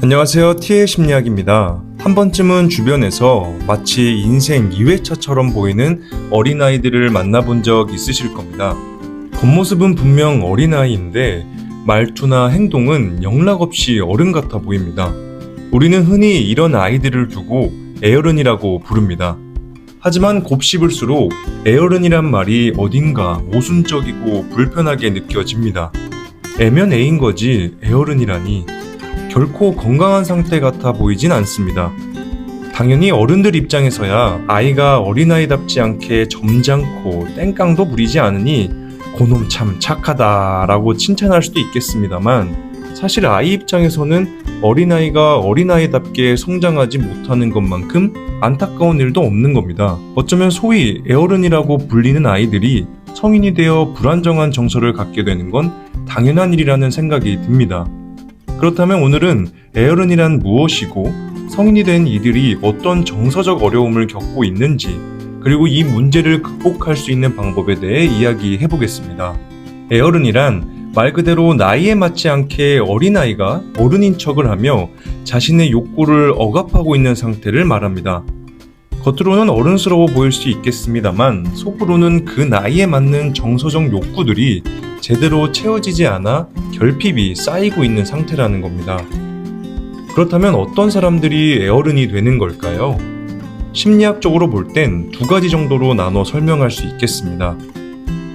안녕하세요. T의 심리학입니다. 한 번쯤은 주변에서 마치 인생 2회차처럼 보이는 어린아이들을 만나본 적 있으실 겁니다. 겉모습은 분명 어린아이인데 말투나 행동은 영락없이 어른 같아 보입니다. 우리는 흔히 이런 아이들을 두고 애어른이라고 부릅니다. 하지만 곱씹을수록 애어른이란 말이 어딘가 모순적이고 불편하게 느껴집니다. 애면 애인 거지 애어른이라니. 결코 건강한 상태 같아 보이진 않습니다. 당연히 어른들 입장에서야 아이가 어린아이답지 않게 점잖고 땡깡도 부리지 않으니 고놈 참 착하다 라고 칭찬할 수도 있겠습니다만, 사실 아이 입장에서는 어린아이가 어린아이답게 성장하지 못하는 것만큼 안타까운 일도 없는 겁니다. 어쩌면 소위 애어른이라고 불리는 아이들이 성인이 되어 불안정한 정서를 갖게 되는 건 당연한 일이라는 생각이 듭니다. 그렇다면 오늘은 애어른이란 무엇이고 성인이 된 이들이 어떤 정서적 어려움을 겪고 있는지, 그리고 이 문제를 극복할 수 있는 방법에 대해 이야기해 보겠습니다. 애어른이란 말 그대로 나이에 맞지 않게 어린아이가 어른인 척을 하며 자신의 욕구를 억압하고 있는 상태를 말합니다. 겉으로는 어른스러워 보일 수 있겠습니다만 속으로는 그 나이에 맞는 정서적 욕구들이 제대로 채워지지 않아 결핍이 쌓이고 있는 상태라는 겁니다. 그렇다면 어떤 사람들이 애어른이 되는 걸까요? 심리학적으로 볼 땐 두 가지 정도로 나눠 설명할 수 있겠습니다.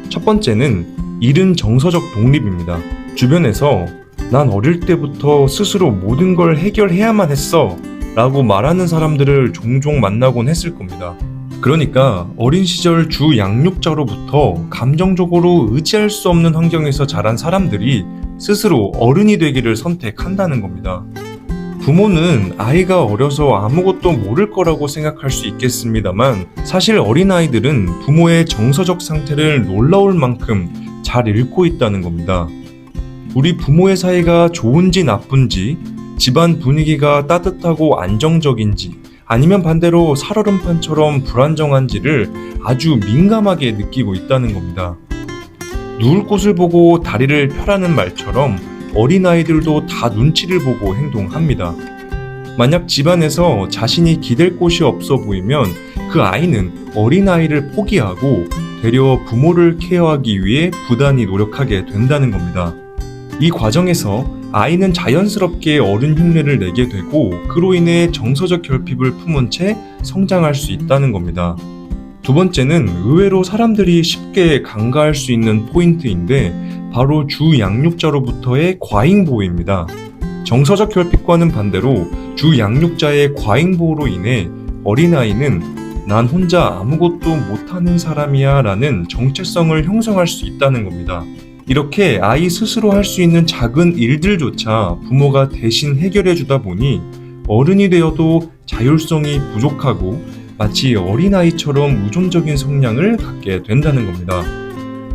첫 번째는 이른 정서적 독립입니다. 주변에서 난 어릴 때부터 스스로 모든 걸 해결해야만 했어 라고 말하는 사람들을 종종 만나곤 했을 겁니다. 그러니까 어린 시절 주 양육자로부터 감정적으로 의지할 수 없는 환경에서 자란 사람들이 스스로 어른이 되기를 선택한다는 겁니다. 부모는 아이가 어려서 아무것도 모를 거라고 생각할 수 있겠습니다만, 사실 어린아이들은 부모의 정서적 상태를 놀라울 만큼 잘 읽고 있다는 겁니다. 우리 부모의 사이가 좋은지 나쁜지, 집안 분위기가 따뜻하고 안정적인지, 아니면 반대로 살얼음판처럼 불안정한지를 아주 민감하게 느끼고 있다는 겁니다. 누울 곳을 보고 다리를 펴라는 말처럼 어린아이들도 다 눈치를 보고 행동합니다. 만약 집안에서 자신이 기댈 곳이 없어 보이면 그 아이는 어린아이를 포기하고 되려 부모를 케어하기 위해 부단히 노력하게 된다는 겁니다. 이 과정에서 아이는 자연스럽게 어른 흉내를 내게 되고 그로 인해 정서적 결핍을 품은 채 성장할 수 있다는 겁니다. 두 번째는 의외로 사람들이 쉽게 간과할 수 있는 포인트인데 바로 주 양육자로부터의 과잉보호입니다. 정서적 결핍과는 반대로 주 양육자의 과잉보호로 인해 어린아이는 난 혼자 아무것도 못하는 사람이야 라는 정체성을 형성할 수 있다는 겁니다. 이렇게 아이 스스로 할 수 있는 작은 일들조차 부모가 대신 해결해 주다 보니 어른이 되어도 자율성이 부족하고 마치 어린아이처럼 의존적인 성향을 갖게 된다는 겁니다.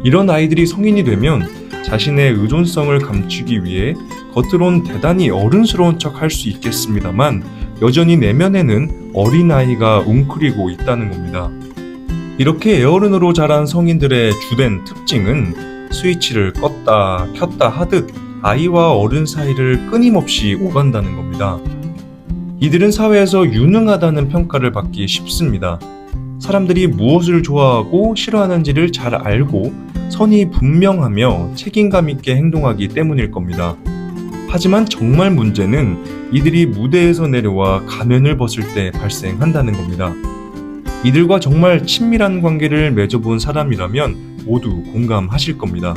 이런 아이들이 성인이 되면 자신의 의존성을 감추기 위해 겉으론 대단히 어른스러운 척 할 수 있겠습니다만 여전히 내면에는 어린아이가 웅크리고 있다는 겁니다. 이렇게 애어른으로 자란 성인들의 주된 특징은 스위치를 껐다 켰다 하듯 아이와 어른 사이를 끊임없이 오간다는 겁니다. 이들은 사회에서 유능하다는 평가를 받기 쉽습니다. 사람들이 무엇을 좋아하고 싫어하는지를 잘 알고 선이 분명하며 책임감 있게 행동하기 때문일 겁니다. 하지만 정말 문제는 이들이 무대에서 내려와 가면을 벗을 때 발생한다는 겁니다. 이들과 정말 친밀한 관계를 맺어본 사람이라면 모두 공감하실 겁니다.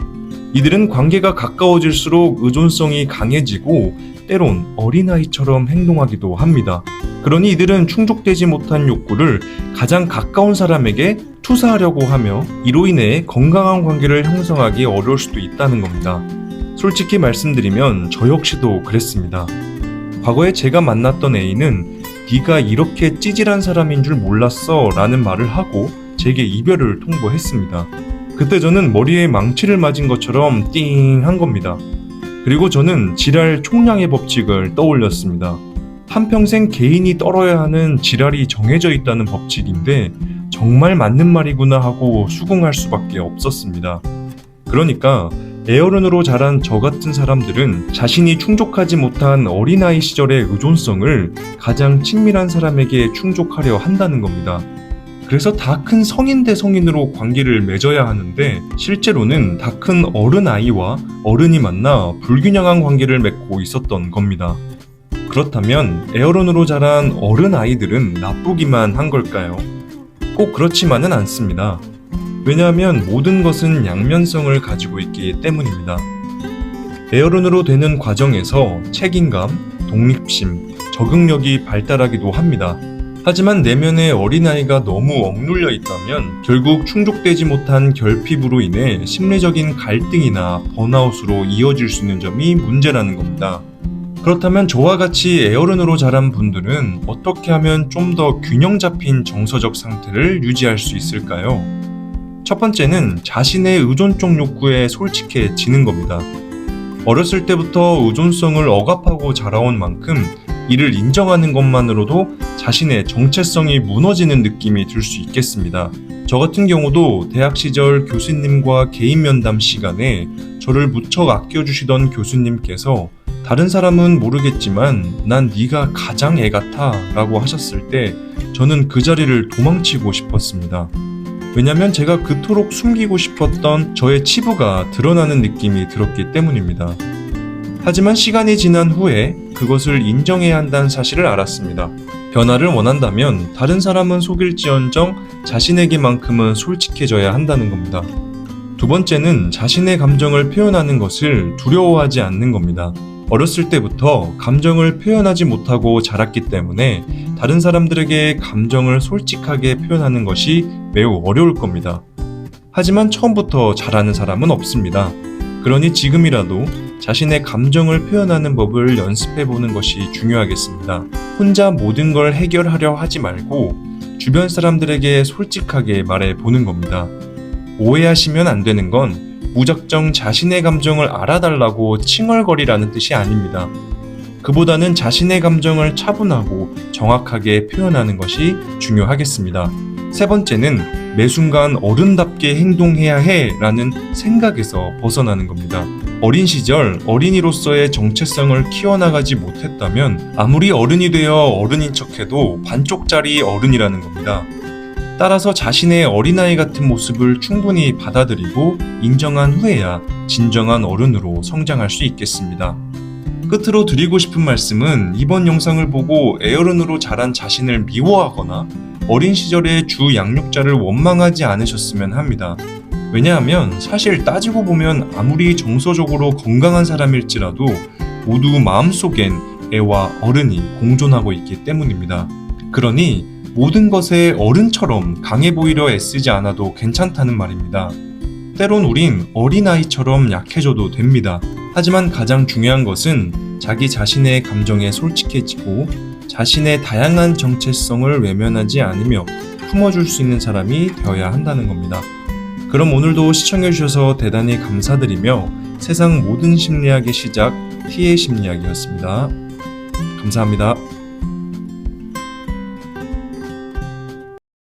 이들은 관계가 가까워질수록 의존성이 강해지고 때론 어린아이처럼 행동하기도 합니다. 그러니 이들은 충족되지 못한 욕구를 가장 가까운 사람에게 투사하려고 하며 이로 인해 건강한 관계를 형성하기 어려울 수도 있다는 겁니다. 솔직히 말씀드리면 저 역시도 그랬습니다. 과거에 제가 만났던 A는 네가 이렇게 찌질한 사람인 줄 몰랐어 라는 말을 하고 제게 이별을 통보했습니다. 그때 저는 머리에 망치를 맞은 것처럼 띵 한 겁니다. 그리고 저는 지랄 총량의 법칙을 떠올렸습니다. 한평생 개인이 떨어야 하는 지랄이 정해져 있다는 법칙인데 정말 맞는 말이구나 하고 수긍할 수밖에 없었습니다. 그러니까 애어른으로 자란 저 같은 사람들은 자신이 충족하지 못한 어린아이 시절의 의존성을 가장 친밀한 사람에게 충족하려 한다는 겁니다. 그래서 다 큰 성인 대 성인으로 관계를 맺어야 하는데 실제로는 다 큰 어른아이와 어른이 만나 불균형한 관계를 맺고 있었던 겁니다. 그렇다면 애어른으로 자란 어른아이들은 나쁘기만 한 걸까요? 꼭 그렇지만은 않습니다. 왜냐하면 모든 것은 양면성을 가지고 있기 때문입니다. 애어른으로 되는 과정에서 책임감, 독립심, 적응력이 발달하기도 합니다. 하지만 내면의 어린아이가 너무 억눌려 있다면 결국 충족되지 못한 결핍으로 인해 심리적인 갈등이나 번아웃으로 이어질 수 있는 점이 문제라는 겁니다. 그렇다면 저와 같이 애어른으로 자란 분들은 어떻게 하면 좀 더 균형 잡힌 정서적 상태를 유지할 수 있을까요? 첫 번째는 자신의 의존적 욕구에 솔직해지는 겁니다. 어렸을 때부터 의존성을 억압하고 자라온 만큼 이를 인정하는 것만으로도 자신의 정체성이 무너지는 느낌이 들 수 있겠습니다. 저 같은 경우도 대학 시절 교수님과 개인 면담 시간에 저를 무척 아껴주시던 교수님께서 다른 사람은 모르겠지만 난 네가 가장 애 같아 라고 하셨을 때 저는 그 자리를 도망치고 싶었습니다. 왜냐면 제가 그토록 숨기고 싶었던 저의 치부가 드러나는 느낌이 들었기 때문입니다. 하지만 시간이 지난 후에 그것을 인정해야 한다는 사실을 알았습니다. 변화를 원한다면 다른 사람은 속일지언정 자신에게만큼은 솔직해져야 한다는 겁니다. 두 번째는 자신의 감정을 표현하는 것을 두려워하지 않는 겁니다. 어렸을 때부터 감정을 표현하지 못하고 자랐기 때문에 다른 사람들에게 감정을 솔직하게 표현하는 것이 매우 어려울 겁니다. 하지만 처음부터 잘하는 사람은 없습니다. 그러니 지금이라도 자신의 감정을 표현하는 법을 연습해보는 것이 중요하겠습니다. 혼자 모든 걸 해결하려 하지 말고 주변 사람들에게 솔직하게 말해보는 겁니다. 오해하시면 안 되는 건 무작정 자신의 감정을 알아달라고 칭얼거리라는 뜻이 아닙니다. 그보다는 자신의 감정을 차분하고 정확하게 표현하는 것이 중요하겠습니다. 세 번째는 매 순간 어른답게 행동해야 해 라는 생각에서 벗어나는 겁니다. 어린 시절 어린이로서의 정체성을 키워나가지 못했다면 아무리 어른이 되어 어른인 척해도 반쪽짜리 어른이라는 겁니다. 따라서 자신의 어린아이 같은 모습을 충분히 받아들이고 인정한 후에야 진정한 어른으로 성장할 수 있겠습니다. 끝으로 드리고 싶은 말씀은 이번 영상을 보고 애어른으로 자란 자신을 미워하거나 어린 시절의 주 양육자를 원망하지 않으셨으면 합니다. 왜냐하면 사실 따지고 보면 아무리 정서적으로 건강한 사람일지라도 모두 마음속엔 애와 어른이 공존하고 있기 때문입니다. 그러니 모든 것에 어른처럼 강해 보이려 애쓰지 않아도 괜찮다는 말입니다. 때론 우린 어린아이처럼 약해져도 됩니다. 하지만 가장 중요한 것은 자기 자신의 감정에 솔직해지고 자신의 다양한 정체성을 외면하지 않으며 품어줄 수 있는 사람이 되어야 한다는 겁니다. 그럼 오늘도 시청해주셔서 대단히 감사드리며 세상 모든 심리학의 시작 T의 심리학이었습니다. 감사합니다.